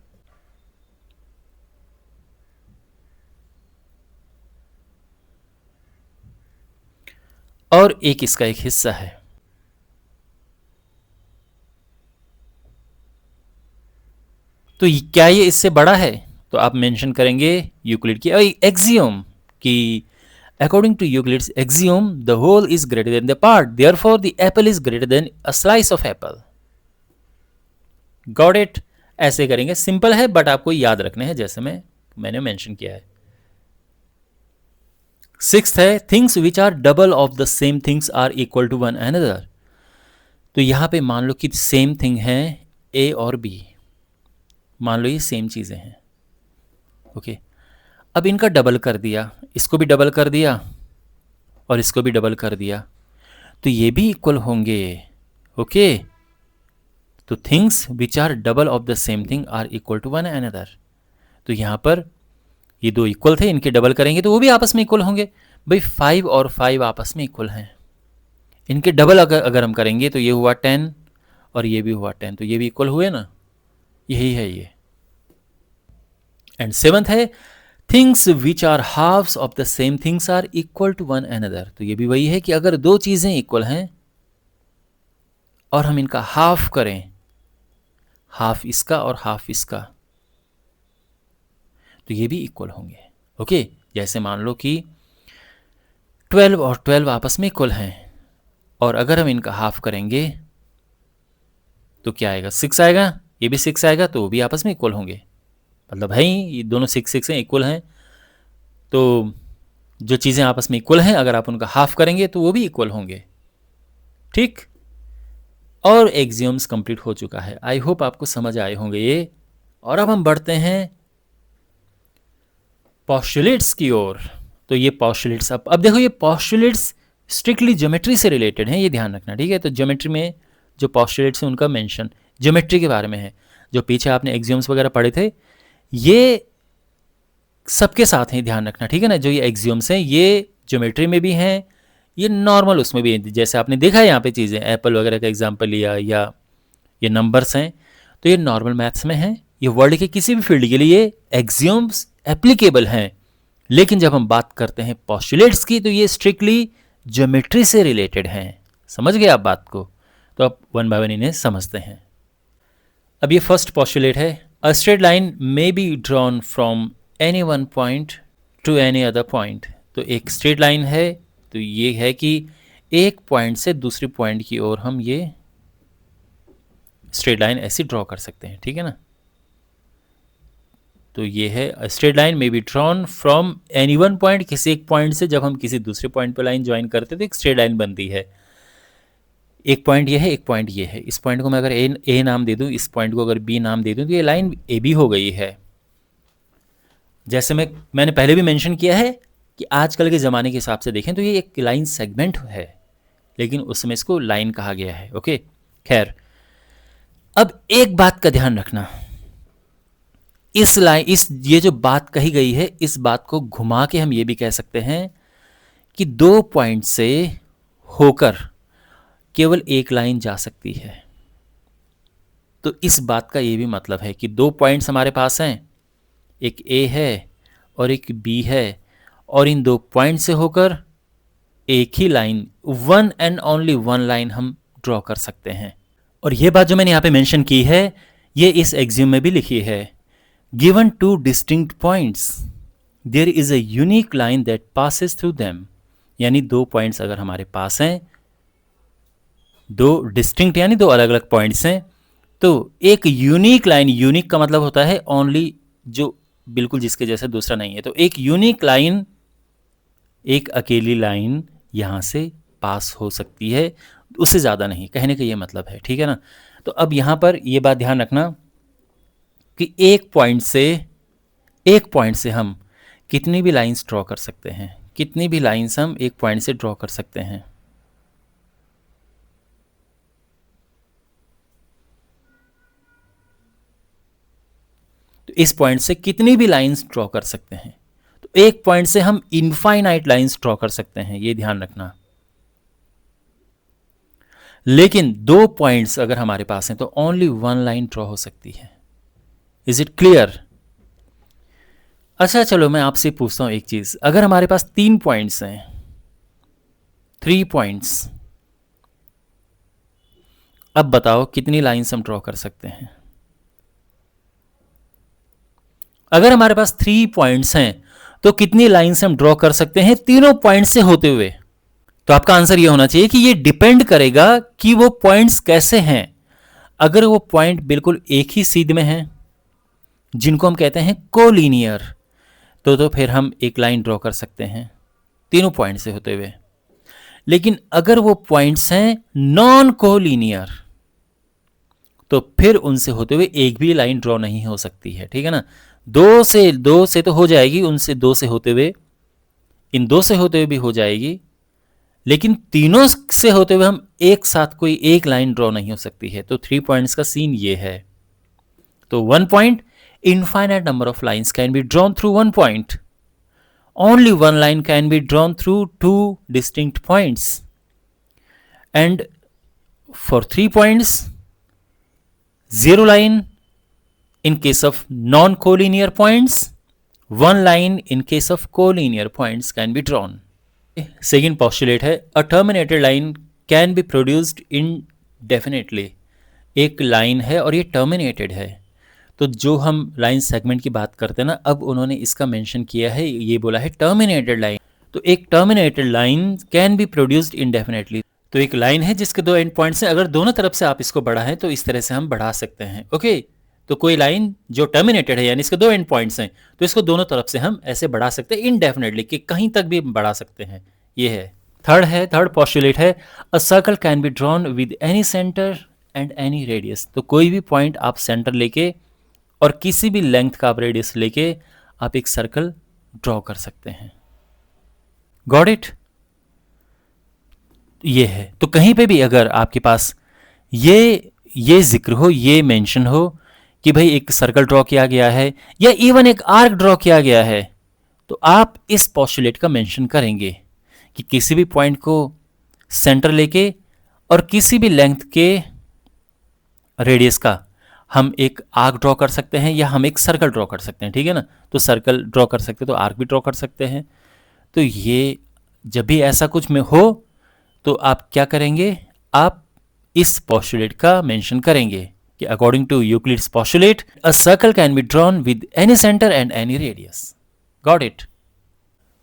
और एक इसका एक हिस्सा है, तो क्या ये इससे बड़ा है, तो आप मेंशन करेंगे यूक्लिड की एक्सियोम कि according to Euclid's axiom the whole is greater than the part, therefore the apple is greater than a slice of apple. Got it? ऐसे करेंगे, सिंपल है बट आपको याद रखने हैं जैसे मैंने मेंशन किया है। सिक्स्थ है things which are double of the same things are equal to one another. तो यहां पे मान लो कि सेम थिंग है ए और बी, मान लो ये सेम चीजें हैं, ओके। अब इनका डबल कर दिया, इसको भी डबल कर दिया और इसको भी डबल कर दिया, तो ये भी इक्वल होंगे, ओके। तो things which are double of the same thing are equal to one another. तो यहां पर ये दो इक्वल थे, इनके डबल करेंगे तो वो भी आपस में इक्वल होंगे। भाई 5 और 5 आपस में इक्वल हैं, इनके डबल अगर हम करेंगे तो ये हुआ 10 और ये भी हुआ 10, तो ये भी इक्वल हुए ना, यही है ये। एंड सेवंथ है things which are halves of the same things are equal to one another. तो ये भी वही है कि अगर दो चीजें इक्वल हैं और हम इनका हाफ करें, हाफ इसका और हाफ इसका, तो ये भी इक्वल होंगे, ओके। जैसे मान लो कि 12 और 12 आपस में इक्वल हैं और अगर हम इनका हाफ करेंगे तो क्या आएगा, 6 आएगा, ये भी 6 आएगा, तो वो भी आपस में इक्वल होंगे। मतलब है ये दोनों 6 हैं, इक्वल हैं। तो जो चीज़ें आपस में इक्वल हैं अगर आप उनका हाफ करेंगे तो वो भी इक्वल होंगे, ठीक। और एक्सियोम्स कंप्लीट हो चुका है। आई होप आपको समझ आए होंगे ये। और अब हम बढ़ते हैं पोस्टुलेट्स की ओर। तो ये पोस्टुलेट्स, अब देखो ये पोस्टुलेट्स स्ट्रिक्टली ज्योमेट्री से रिलेटेड हैं, ये ध्यान रखना, ठीक है। तो ज्योमेट्री में जो पोस्टुलेट्स हैं उनका मेंशन ज्योमेट्री के बारे में है। जो पीछे आपने एक्सियोम्स वगैरह पढ़े थे ये सबके साथ हैं, ध्यान रखना, ठीक है ना। जो ये एक्सियोम्स हैं ये ज्योमेट्री में भी हैं, ये नॉर्मल उसमें भी है। जैसे आपने देखा है यहाँ पे चीज़ें, एप्पल वगैरह का एग्जाम्पल लिया, या ये नंबर्स हैं, तो ये नॉर्मल मैथ्स में हैं। ये वर्ल्ड के किसी भी फील्ड के लिए एक्सियोम्स एप्लीकेबल हैं। लेकिन जब हम बात करते हैं पोस्टुलेट्स की तो ये स्ट्रिक्टली ज्योमेट्री से रिलेटेड हैं। समझ गए आप बात को? तो आप वन बाय वन इन्हें समझते हैं। अब ये फर्स्ट पोस्टुलेट है, अ straight line may be drawn from any one point two any other point. तो एक स्ट्रेट लाइन है, तो ये है कि एक पॉइंट से दूसरे पॉइंट की ओर हम ये स्ट्रेट लाइन ऐसी ड्रॉ कर सकते हैं, ठीक है ना। तो ये है स्ट्रेट लाइन में be drawn from any one point, किसी एक पॉइंट से जब हम किसी दूसरे पॉइंट पर लाइन ज्वाइन करते हैं तो एक स्ट्रेट लाइन बनती है। एक पॉइंट ये है, एक पॉइंट ये है। इस पॉइंट को मैं अगर ए नाम दे दूं, इस पॉइंट को अगर बी नाम दे दूं, तो ये लाइन ए बी हो गई है। जैसे मैंने पहले भी मेंशन किया है कि आजकल के ज़माने के हिसाब से देखें तो ये एक लाइन सेगमेंट है, लेकिन उस समय इसको लाइन कहा गया है। ओके, खैर, अब एक बात का ध्यान रखना, ये जो बात कही गई है, इस बात को घुमा के हम ये भी कह सकते हैं कि 2 पॉइंट से होकर केवल एक लाइन जा सकती है। तो इस बात का ये भी मतलब है कि 2 पॉइंट्स हमारे पास हैं, एक ए है और एक बी है, और इन 2 पॉइंट से होकर एक ही line, one and only one line हम ड्रॉ कर सकते हैं। और ये बात जो मैंने यहाँ पे मेंशन की है, ये इस एग्ज्यूम में भी लिखी है। Given 2 distinct points, there is a unique line that passes through them. यानी 2 पॉइंट्स अगर हमारे पास हैं, 2 डिस्टिंक्ट यानी 2 अलग अलग पॉइंट्स हैं, तो एक यूनिक लाइन, यूनिक का मतलब होता है ओनली, जो बिल्कुल जिसके जैसे दूसरा नहीं है। तो एक यूनिक लाइन, एक अकेली लाइन यहाँ से पास हो सकती है, उससे ज़्यादा नहीं, कहने का ये मतलब है। ठीक है ना। तो अब यहाँ पर ये बात ध्यान रखना कि एक पॉइंट से हम कितनी भी लाइंस ड्रॉ कर सकते हैं, कितनी भी लाइंस हम एक पॉइंट से ड्रॉ कर सकते हैं। तो इस पॉइंट से कितनी भी लाइंस ड्रॉ कर सकते हैं। तो एक पॉइंट से हम इनफाइनाइट लाइंस ड्रॉ कर सकते हैं, ये ध्यान रखना। लेकिन 2 पॉइंट्स अगर हमारे पास हैं तो ओनली वन लाइन ड्रॉ हो सकती है। Is it clear? अच्छा, चलो मैं आपसे पूछता हूं एक चीज, अगर हमारे पास 3 पॉइंट्स हैं, 3 पॉइंट्स, अब बताओ कितनी लाइंस हम ड्रॉ कर सकते हैं। अगर हमारे पास 3 पॉइंट्स हैं तो कितनी लाइंस हम ड्रॉ कर सकते हैं तीनों पॉइंट से होते हुए। तो आपका आंसर ये होना चाहिए कि ये डिपेंड करेगा कि वो पॉइंट्स कैसे हैं। अगर वो पॉइंट बिल्कुल एक ही सीध में हैं, जिनको हम कहते हैं कोलिनियर, तो फिर हम एक लाइन ड्रॉ कर सकते हैं तीनों पॉइंट से होते हुए। लेकिन अगर वो पॉइंट्स हैं नॉन कोलिनियर, तो फिर उनसे होते हुए एक भी लाइन ड्रॉ नहीं हो सकती है। ठीक है ना। 2 से तो हो जाएगी, उनसे 2 से होते हुए, इन 2 से होते हुए भी हो जाएगी, लेकिन तीनों से होते हुए हम एक साथ कोई एक लाइन ड्रॉ नहीं हो सकती है। तो 3 पॉइंट्स का सीन ये है। तो 1 point, infinite number of lines can be drawn through 1 point. Only 1 line can be drawn through 2 distinct points. And for 3 points, 0 line in case of non-collinear points, 1 line in case of collinear points can be drawn. Second postulate है, a terminated line can be produced indefinitely. एक line है और ये terminated है। तो जो हम line segment की बात करते हैं ना, अब उन्होंने इसका मेंशन किया है, ये बोला है टर्मिनेटेड लाइन। तो एक terminated line can be produced indefinitely. तो एक लाइन है जिसके 2 एंड पॉइंट्स हैं, अगर दोनों तरफ से आप इसको बढ़ाएं तो इस तरह से हम बढ़ा सकते हैं। ओके, तो कोई लाइन जो टर्मिनेटेड है यानी इसके 2 एंड पॉइंट्स हैं, तो इसको दोनों तरफ से हम ऐसे बढ़ा सकते हैं इनडेफिनेटली, कि कहीं तक भी बढ़ा सकते हैं। ये है थर्ड पॉस्टुलेट है, अ circle can be drawn with any centre and any radius. तो कोई भी पॉइंट आप सेंटर लेके और किसी भी लेंथ का आप रेडियस लेके आप एक सर्कल ड्रॉ कर सकते हैं। Got it? ये है। तो कहीं पे भी अगर आपके पास ये जिक्र हो, ये मेंशन हो कि भाई एक सर्कल ड्रॉ किया गया है या इवन एक आर्क ड्रॉ किया गया है, तो आप इस पोस्टुलेट का मेंशन करेंगे कि किसी भी पॉइंट को सेंटर लेके और किसी भी लेंथ के रेडियस का हम एक आर्क ड्रॉ कर सकते हैं या हम एक सर्कल ड्रॉ कर सकते हैं। ठीक है ना। तो सर्कल ड्रॉ कर सकते हैं तो आर्क भी ड्रॉ कर सकते हैं। तो ये जब भी ऐसा कुछ में हो तो आप क्या करेंगे, आप इस पोस्टुलेट का मेंशन करेंगे कि according to Euclid's postulate a circle can be drawn with any centre and any radius. Got it?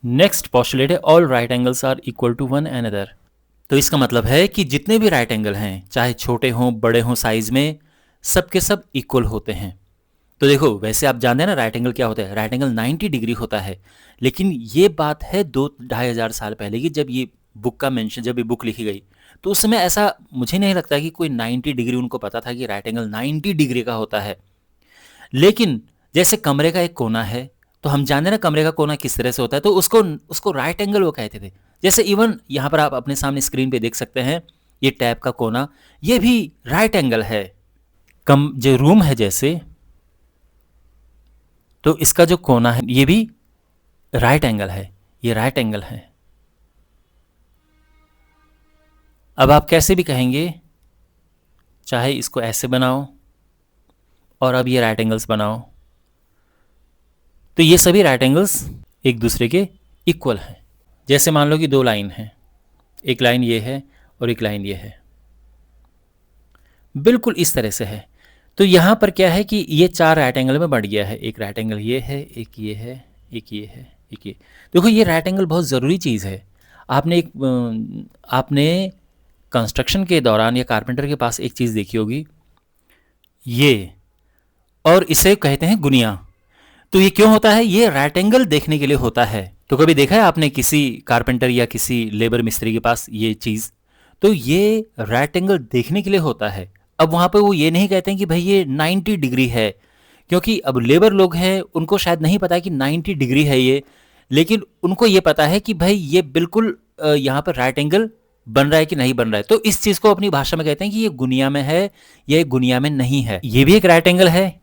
Next postulate है, all right angles are equal to one another. तो इसका मतलब है कि जितने भी राइट एंगल हैं, चाहे छोटे हों बड़े हों साइज में, सब के सब इक्वल होते हैं। तो देखो, वैसे आप जानते हैं ना राइट एंगल क्या होता है। राइट एंगल 90 डिग्री होता है, लेकिन ये बात है 2-2.5 हज़ार साल पहले की, जब ये बुक का मेंशन, जब ये बुक लिखी गई तो उस समय ऐसा मुझे नहीं लगता कि कोई 90 डिग्री उनको पता था कि राइट एंगल 90 डिग्री का होता है। लेकिन जैसे कमरे का एक कोना है, तो हम जानते ना कमरे का कोना किस तरह से होता है, तो उसको उसको राइट एंगल वो कहते थे। जैसे इवन यहाँ पर आप अपने सामने स्क्रीन पे देख सकते हैं, ये टैब का कोना, ये भी राइट एंगल है। कम जो रूम है जैसे, तो इसका जो कोना है ये भी राइट एंगल है, ये राइट एंगल है। अब आप कैसे भी कहेंगे, चाहे इसको ऐसे बनाओ और अब ये राइट एंगल्स बनाओ, तो ये सभी राइट एंगल्स एक दूसरे के इक्वल हैं। जैसे मान लो कि दो लाइन हैं, एक लाइन ये है और एक लाइन ये है, बिल्कुल इस तरह से है। तो यहाँ पर क्या है कि ये चार राइट एंगल में बढ़ गया है। एक राइट एंगल ये है, एक ये है, एक ये है, एक ये। देखो ये राइट एंगल बहुत ज़रूरी चीज़ है। आपने कंस्ट्रक्शन के दौरान या कारपेंटर के पास एक चीज़ देखी होगी, ये, और इसे कहते हैं गुनिया। तो ये क्यों होता है? ये राइट एंगल देखने के लिए होता है। तो कभी देखा है आपने किसी कारपेंटर या किसी लेबर मिस्त्री के पास ये चीज़? तो ये राइट एंगल देखने के लिए होता है। अब वहाँ पे वो ये नहीं कहते हैं कि भाई ये 90 डिग्री है, क्योंकि अब लेबर लोग हैं, उनको शायद नहीं पता कि 90 डिग्री है ये, लेकिन उनको ये पता है कि भाई ये बिल्कुल यहाँ पर राइट एंगल बन रहा है कि नहीं बन रहा है। तो इस चीज़ को अपनी भाषा में कहते हैं कि ये गुनिया में है, ये गुनिया में नहीं है। ये भी एक राइट एंगल है,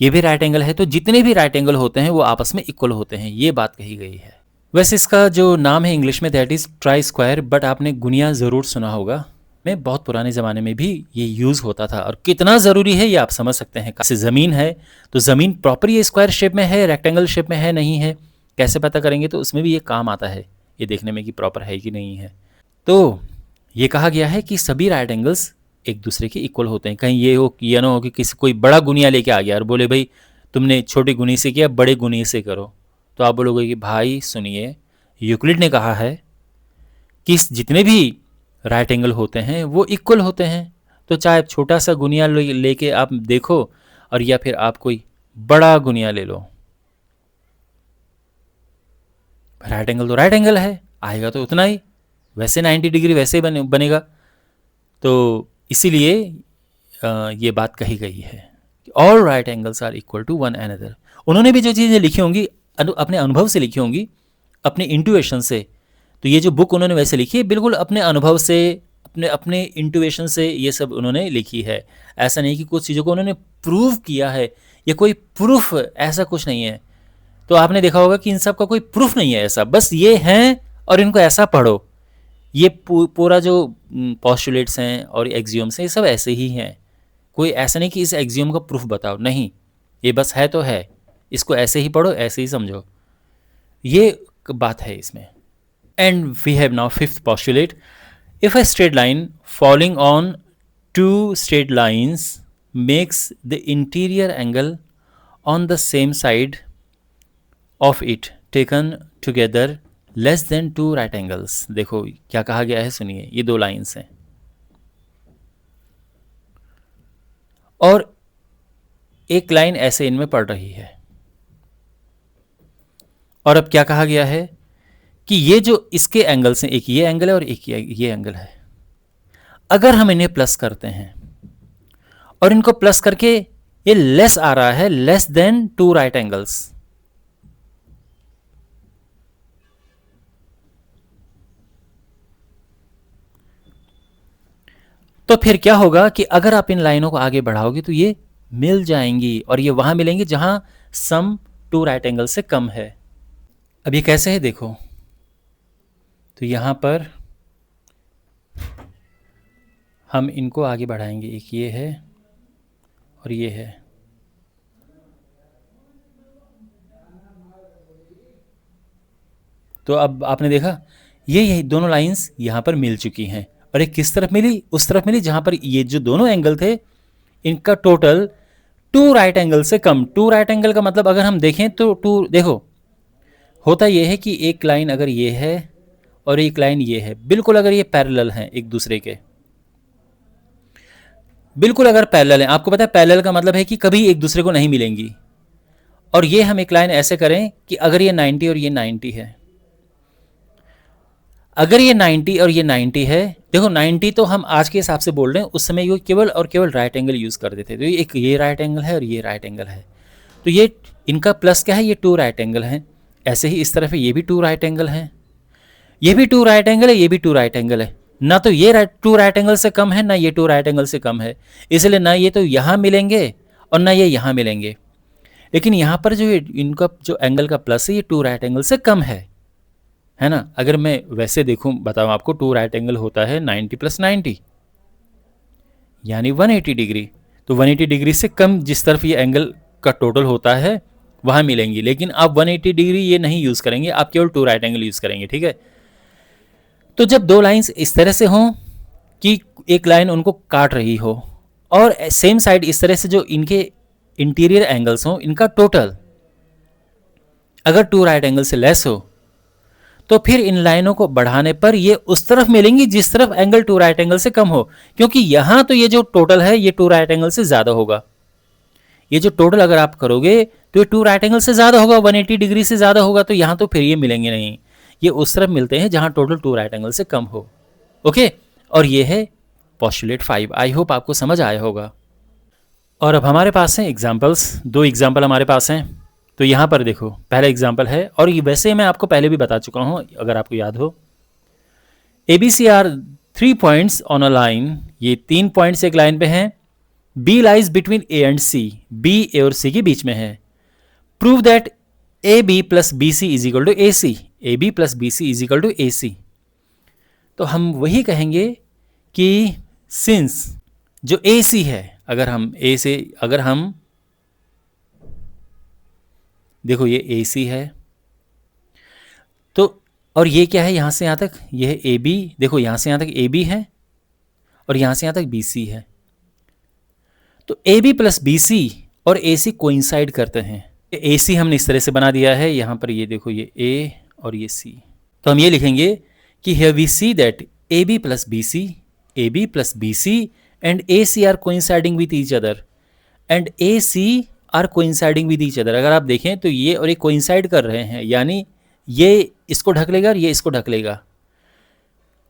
ये भी राइट एंगल है। तो जितने भी राइट एंगल होते हैं वो आपस में इक्वल होते हैं, ये बात कही गई है। वैसे इसका जो नाम है इंग्लिश में that is try square, but आपने गुनिया ज़रूर सुना होगा। में बहुत पुराने ज़माने में भी ये यूज़ होता था, और कितना ज़रूरी है ये आप समझ सकते हैं। जैसे ज़मीन है, तो ज़मीन प्रॉपर ये स्क्वायर शेप में है, रेक्टेंगल शेप में है, नहीं है, कैसे पता करेंगे? तो उसमें भी ये काम आता है, ये देखने में कि प्रॉपर है कि नहीं है। तो ये कहा गया है कि सभी राइट एंगल्स एक दूसरे के इक्वल होते हैं। कहीं ये हो कि, या ना हो कि किसी कोई बड़ा गुनिया लेके आ गया और बोले भाई तुमने छोटी गुनी से किया, बड़े गुनी से करो, तो आप बोलोगे कि भाई सुनिए, यूक्लिड ने कहा है कि जितने भी राइट एंगल होते हैं वो इक्वल होते हैं। तो चाहे छोटा सा गुनिया लेके आप देखो, और या फिर आप कोई बड़ा गुनिया ले लो, राइट एंगल तो राइट एंगल है, आएगा तो उतना ही, वैसे 90 डिग्री वैसे ही बनेगा। तो इसीलिए ये बात कही गई है कि all right angles are equal to one another. उन्होंने भी जो चीज़ें लिखी होंगी अपने अनुभव से लिखी होंगी, अपने इंट्यूएशन से। तो ये जो बुक उन्होंने वैसे लिखी है, बिल्कुल अपने अनुभव से, अपने इंट्यूएशन से ये सब उन्होंने लिखी है। ऐसा नहीं कि कुछ चीज़ों को उन्होंने प्रूव किया है, ये कोई प्रूफ ऐसा कुछ नहीं है। तो आपने देखा होगा कि इन सब का कोई प्रूफ नहीं है ऐसा, बस ये हैं और इनको ऐसा पढ़ो। ये पूरा जो पोस्टुलेट्स हैं और एक्सियोम्स हैं, ये सब ऐसे ही हैं। कोई ऐसा नहीं कि इस एक्सियोम का प्रूफ बताओ, नहीं, ये बस है तो है, इसको ऐसे ही पढ़ो, ऐसे ही समझो, ये बात है इसमें। And we have now fifth postulate, if a straight line following on two straight lines makes the interior angle on the same side of it taken together less than two right angles. देखो क्या कहा गया है, सुनिए, ये दो lines हैं और एक लाइन ऐसे इनमें पड़ रही है, और अब क्या कहा गया है कि ये जो इसके एंगल्स हैं, एक ये एंगल है और एक ये एंगल है, अगर हम इन्हें प्लस करते हैं और इनको प्लस करके ये लेस आ रहा है, less than two right angles, तो फिर क्या होगा कि अगर आप इन लाइनों को आगे बढ़ाओगे तो ये मिल जाएंगी, और ये वहां मिलेंगी जहां सम टू राइट एंगल से कम है। अब ये कैसे है देखो, तो यहां पर हम इनको आगे बढ़ाएंगे, एक ये है और ये है, तो अब आपने देखा ये दोनों लाइंस यहां पर मिल चुकी हैं, और एक किस तरफ मिली, उस तरफ मिली जहां पर ये जो दोनों एंगल थे इनका टोटल टू राइट एंगल से कम। टू राइट एंगल का मतलब अगर हम देखें तो टू, देखो होता ये है कि एक लाइन अगर ये है और एक लाइन ये है, बिल्कुल अगर ये पैरेलल हैं एक दूसरे के, बिल्कुल अगर पैरेलल हैं, आपको पता है पैरेलल का मतलब है कि कभी एक दूसरे को नहीं मिलेंगी, और ये हम एक लाइन ऐसे करें कि अगर ये 90 और ये 90 है, अगर ये 90 और ये 90 है, देखो 90 तो हम आज के हिसाब से बोल रहे हैं, उस समय ये केवल और केवल राइट एंगल यूज़ करते थे। तो एक ये राइट एंगल है और ये राइट एंगल है, तो ये इनका प्लस क्या है, ये 2 राइट एंगल हैं। ऐसे ही इस तरफ ये भी 2 राइट एंगल हैं, ये भी 2 राइट एंगल है, ये भी 2 राइट एंगल है। ना तो ये 2 राइट एंगल से कम है, ना ये 2 राइट एंगल से कम है, इसलिए ना ये तो यहाँ मिलेंगे और ना ये यहाँ मिलेंगे। लेकिन यहाँ पर जो इनका जो एंगल का प्लस है, ये 2 राइट एंगल से कम है ना। अगर मैं वैसे देखूं, बताऊं आपको, 2 राइट एंगल होता है 90 + 90 यानी 180 डिग्री। तो 180 डिग्री से कम जिस तरफ ये एंगल का टोटल होता है वहाँ मिलेंगी, लेकिन आप 180 डिग्री ये नहीं यूज़ करेंगे, आप केवल 2 राइट एंगल यूज़ करेंगे, ठीक है। तो जब 2 लाइंस इस तरह से हों कि एक लाइन उनको काट रही हो और सेम साइड इस तरह से जो इनके इंटीरियर एंगल्स हों, इनका टोटल अगर 2 राइट एंगल से लेस हो, तो फिर इन लाइनों को बढ़ाने पर ये उस तरफ मिलेंगी जिस तरफ एंगल 2 राइट एंगल से कम हो, क्योंकि यहां तो ये जो टोटल है ये 2 राइट एंगल से ज़्यादा होगा। ये जो टोटल अगर आप करोगे तो ये 2 राइट एंगल से ज़्यादा होगा, 180 डिग्री से ज़्यादा होगा, तो यहाँ तो फिर ये मिलेंगे नहीं, ये उस तरफ मिलते हैं जहाँ टोटल 2 राइट एंगल से कम हो। ओके, और ये है पोस्टुलेट 5। आई होप आपको समझ आया होगा। और अब हमारे पास हैं एग्जाम्पल्स, 2 एग्जाम्पल हमारे पास हैं। तो यहाँ पर देखो, पहला एग्जाम्पल है, और ये वैसे मैं आपको पहले भी बता चुका हूँ अगर आपको याद हो। ABC are 3 points on a line, ये 3 पॉइंट्स एक लाइन पे हैं। B lies between A and C, B A और C के बीच में है। Prove that AB + BC is equal to AC, AB + BC is equal to AC। तो हम वही कहेंगे कि सिंस जो AC है, अगर हम देखो ये AC है, तो और ये क्या है, यहाँ से यहाँ तक ये है AB, देखो यहाँ से यहाँ तक AB है और यहाँ से यहाँ तक BC है। तो AB + BC और AC कोइंसाइड करते हैं। AC हमने इस तरह से बना दिया है, यहाँ पर ये देखो ये A और ये C। तो हम ये लिखेंगे कि here we see that AB + BC and AC are coinciding with each other and AC are coinciding with each other। अगर आप देखें तो ये और ये कोइंसाइड कर रहे हैं, यानी ये इसको ढक लेगा और ये इसको ढक लेगा।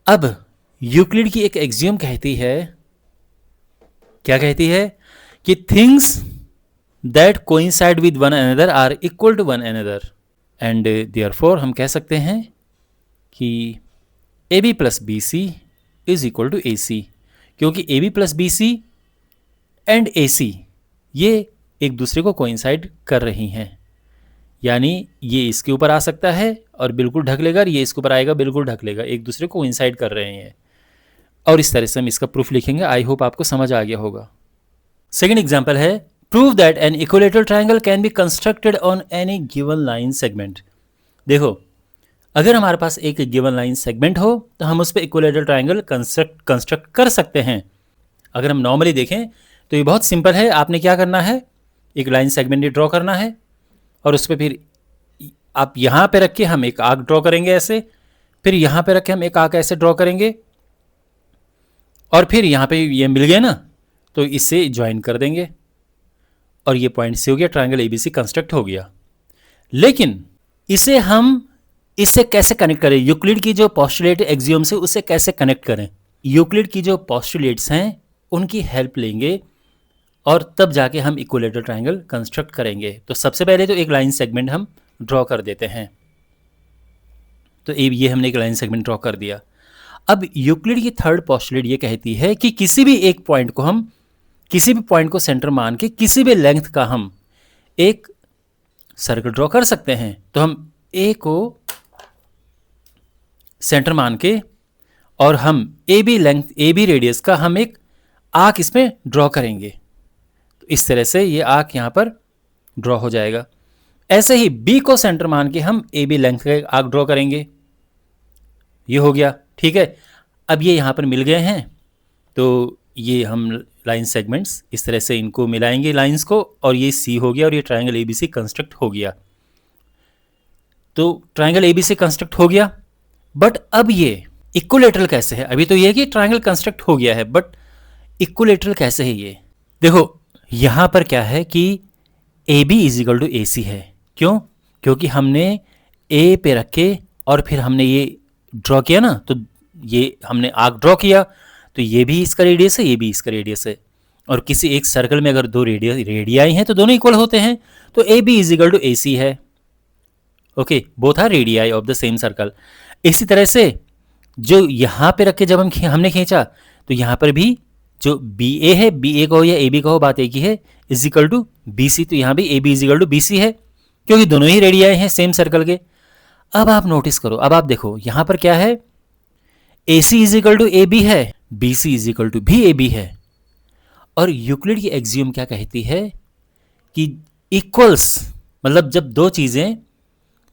अब यूक्लिड की एक एक्सियम कहती है, क्या कहती है, कि things that coincide with one another are equal to one another, and therefore हम कह सकते हैं कि AB + BC is equal to AC, क्योंकि AB + BC एंड AC ये एक दूसरे को कोइंसाइड कर रही हैं, यानी ये इसके ऊपर आ सकता है और बिल्कुल ढक लेगा, और ये इसके ऊपर आएगा बिल्कुल ढक लेगा, एक दूसरे को कोइंसाइड कर रहे हैं। और इस तरह से हम इसका प्रूफ लिखेंगे। आई होप आपको समझ आ गया होगा। सेकेंड एग्जाम्पल है, prove that an equilateral triangle can be constructed on any given line segment. देखो, अगर हमारे पास एक गिवन लाइन सेगमेंट हो तो हम उस पर इक्विलेटरल ट्राइंगल कंस्ट्रक्ट कर सकते हैं। अगर हम नॉर्मली देखें तो ये बहुत सिंपल है। आपने क्या करना है, एक लाइन सेगमेंट ड्रॉ करना है और उस पर फिर आप यहाँ पे रख के हम एक आर्क ड्रॉ करेंगे ऐसे, फिर यहाँ पे रख के हम एक आर्क ऐसे ड्रॉ करेंगे, और फिर यहाँ पे ये मिल गया ना, तो इससे ज्वाइन कर देंगे और ये पॉइंट से हो गया, ट्राइंगल ABC कंस्ट्रक्ट हो गया। लेकिन इसे हम इससे कैसे कनेक्ट करें, यूक्लिड की जो पोस्टुलेट एक्सियम से उसे कैसे कनेक्ट करें। यूक्लिड की जो पोस्टुलेट्स हैं उनकी हेल्प लेंगे और तब जाके हम इक्विलेटरल ट्राइंगल कंस्ट्रक्ट करेंगे। तो सबसे पहले तो एक लाइन सेगमेंट हम ड्रॉ कर देते हैं। तो ये हमने एक लाइन सेगमेंट ड्रॉ कर दिया। अब यूक्लिड की थर्ड पोस्टुलेट ये कहती है कि किसी भी एक पॉइंट को हम किसी भी पॉइंट को सेंटर मान के किसी भी लेंथ का हम एक सर्कल ड्रॉ कर सकते हैं। तो हम ए को सेंटर मान के और हम AB रेडियस का हम एक आर्क इसमें ड्रॉ करेंगे। तो इस तरह से ये आर्क यहाँ पर ड्रॉ हो जाएगा। ऐसे ही B को सेंटर मान के हम AB लेंथ का एक आर्क ड्रॉ करेंगे। ये हो गया, ठीक है। अब ये यहाँ पर मिल गए हैं, तो ये हम लाइन सेगमेंट्स इस तरह से इनको मिलाएंगे लाइंस को, और ये C हो गया और ये ट्राइंगल ABC कंस्ट्रक्ट हो गया। तो ट्राइंगल ABC कंस्ट्रक्ट हो गया, बट अब ये इक्विलेटरल कैसे है। अभी तो ये कि ट्राइंगल कंस्ट्रक्ट हो गया है, बट इक्विलेटरल कैसे है ये। देखो यहाँ पर क्या है कि AB = AC है। क्यों? क्योंकि हमने A पे रख के और फिर हमने ये ड्रॉ किया ना, तो ये हमने आर्क ड्रॉ किया, तो ये भी इसका रेडियस है, ये भी इसका रेडियस है। और किसी एक सर्कल में अगर दो रेडियाई हैं तो दोनों इक्वल होते हैं, तो A B is equal to A C है। Okay, both are radii of the same circle. इसी तरह से जो यहाँ पे रख के जब हमने खींचा, तो यहाँ पर भी जो बी ए है, बी ए कहो या ए बी कहो, बात एक ही है, is equal to B C. तो यहाँ भी A B is equal to B C है, क्योंकि दोनों ही रेडियाई हैं सेम सर्कल के। अब आप नोटिस करो, अब आप देखो यहाँ पर क्या है, A C is equal to A B है, B C is equal to भी ए बी है। और यूक्लिड की एक्सियम क्या कहती है कि इक्वल्स, मतलब जब दो चीजें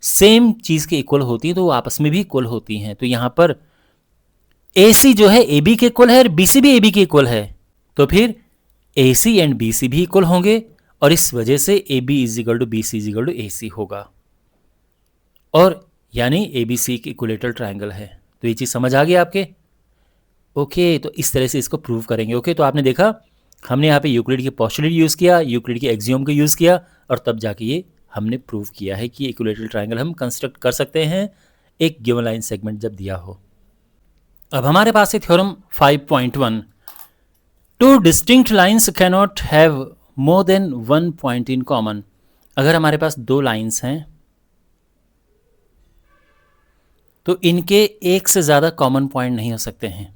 सेम चीज के इक्वल होती हैं तो वो आपस में भी इक्वल होती हैं। तो यहां पर ए सी जो है ए बी के इक्वल है और बी सी भी ए बी के इक्वल है, तो फिर ए सी एंड बी सी भी इक्वल होंगे, और इस वजह से A B is equal to B C is equal to A C होगा, और यानी ए बी सी एक इक्विलेटरल ट्राइंगल है। तो ये चीज समझ आ गई आपके? ओके, तो इस तरह से इसको प्रूव करेंगे। ओके, तो आपने देखा हमने यहाँ पे यूक्लिड के पोस्टुलेट यूज़ किया, यूक्लिड के एक्सियम को यूज़ किया, और तब जाके ये हमने प्रूव किया है कि इक्विलेटरल ट्राइंगल हम कंस्ट्रक्ट कर सकते हैं एक गिवन लाइन सेगमेंट जब दिया हो। अब हमारे पास है theorem 5.1, two distinct lines cannot have more than one point in common. अगर हमारे पास दो लाइन्स हैं तो इनके एक से ज़्यादा कॉमन पॉइंट नहीं हो सकते हैं।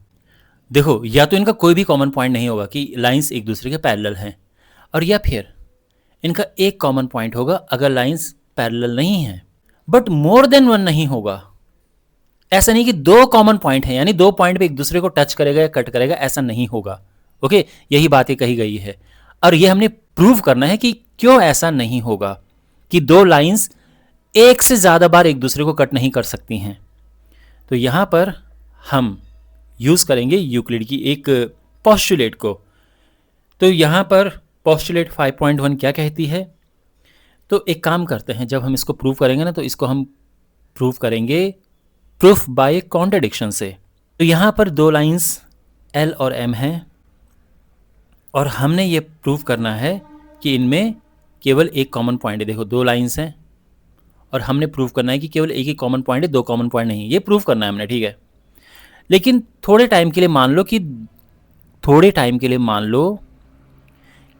देखो, या तो इनका कोई भी कॉमन पॉइंट नहीं होगा कि लाइंस एक दूसरे के पैरेलल हैं, और या फिर इनका एक कॉमन पॉइंट होगा अगर लाइंस पैरेलल नहीं हैं, बट मोर देन वन नहीं होगा। ऐसा नहीं कि दो कॉमन पॉइंट हैं, यानी दो पॉइंट पे एक दूसरे को टच करेगा या कट करेगा, ऐसा नहीं होगा। ओके, यही बातें कही गई है, और ये हमने प्रूव करना है कि क्यों ऐसा नहीं होगा, कि दो लाइंस एक से ज़्यादा बार एक दूसरे को कट नहीं कर सकती हैं। तो यहाँ पर हम यूज़ करेंगे यूक्लिड की एक पोस्टुलेट को। तो यहाँ पर पोस्टुलेट 5.1 क्या कहती है, तो एक काम करते हैं, जब हम इसको प्रूव करेंगे ना, तो इसको हम प्रूव करेंगे प्रूफ बाय कॉन्ट्रडिक्शन से। तो यहाँ पर दो लाइंस L और M हैं, और हमने ये प्रूव करना है कि इनमें केवल एक कॉमन पॉइंट है। देखो, दो लाइंस हैं और हमने प्रूव करना है कि केवल एक ही कॉमन पॉइंट है, दो कॉमन पॉइंट नहीं। ये प्रूव करना है हमने, ठीक है। लेकिन थोड़े टाइम के लिए मान लो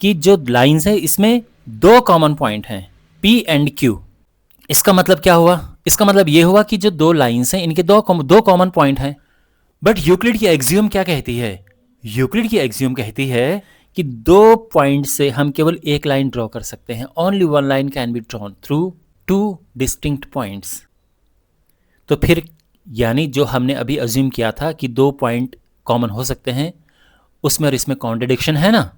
कि जो लाइंस है इसमें दो कॉमन पॉइंट हैं, P एंड Q। इसका मतलब क्या हुआ? इसका मतलब ये हुआ कि जो दो लाइंस हैं इनके दो कॉमन पॉइंट हैं। बट यूक्लिड की एक्सियम क्या कहती है? यूक्लिड की एक्सियम कहती है कि दो पॉइंट से हम केवल एक लाइन ड्रॉ कर सकते हैं। Only one line can be drawn through two distinct points. तो फिर यानी जो हमने अभी अज्यूम किया था कि दो पॉइंट कॉमन हो सकते हैं, उसमें और इसमें कॉन्ट्रडिक्शन है ना।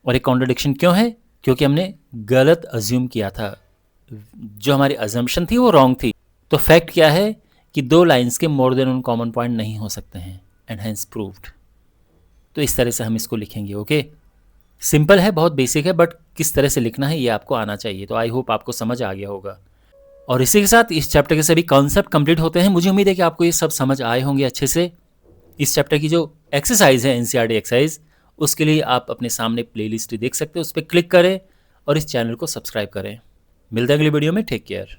और एक कॉन्ट्रडिक्शन क्यों है? क्योंकि हमने गलत अज्यूम किया था, जो हमारी अजम्पशन थी वो रॉन्ग थी। तो फैक्ट क्या है कि दो लाइंस के more than one common point नहीं हो सकते हैं, एंड हेंस प्रूव्ड। तो इस तरह से हम इसको लिखेंगे। ओके, सिंपल है, बहुत बेसिक है, बट किस तरह से लिखना है ये आपको आना चाहिए। तो आई होप आपको समझ आ गया होगा। और इसी के साथ इस चैप्टर के सभी कॉन्सेप्ट कंप्लीट होते हैं। मुझे उम्मीद है कि आपको ये सब समझ आए होंगे अच्छे से। इस चैप्टर की जो एक्सरसाइज है, एनसीईआरटी एक्सरसाइज, उसके लिए आप अपने सामने प्लेलिस्ट देख सकते हो, उस पर क्लिक करें और इस चैनल को सब्सक्राइब करें। मिलते हैं अगली वीडियो में। Take care.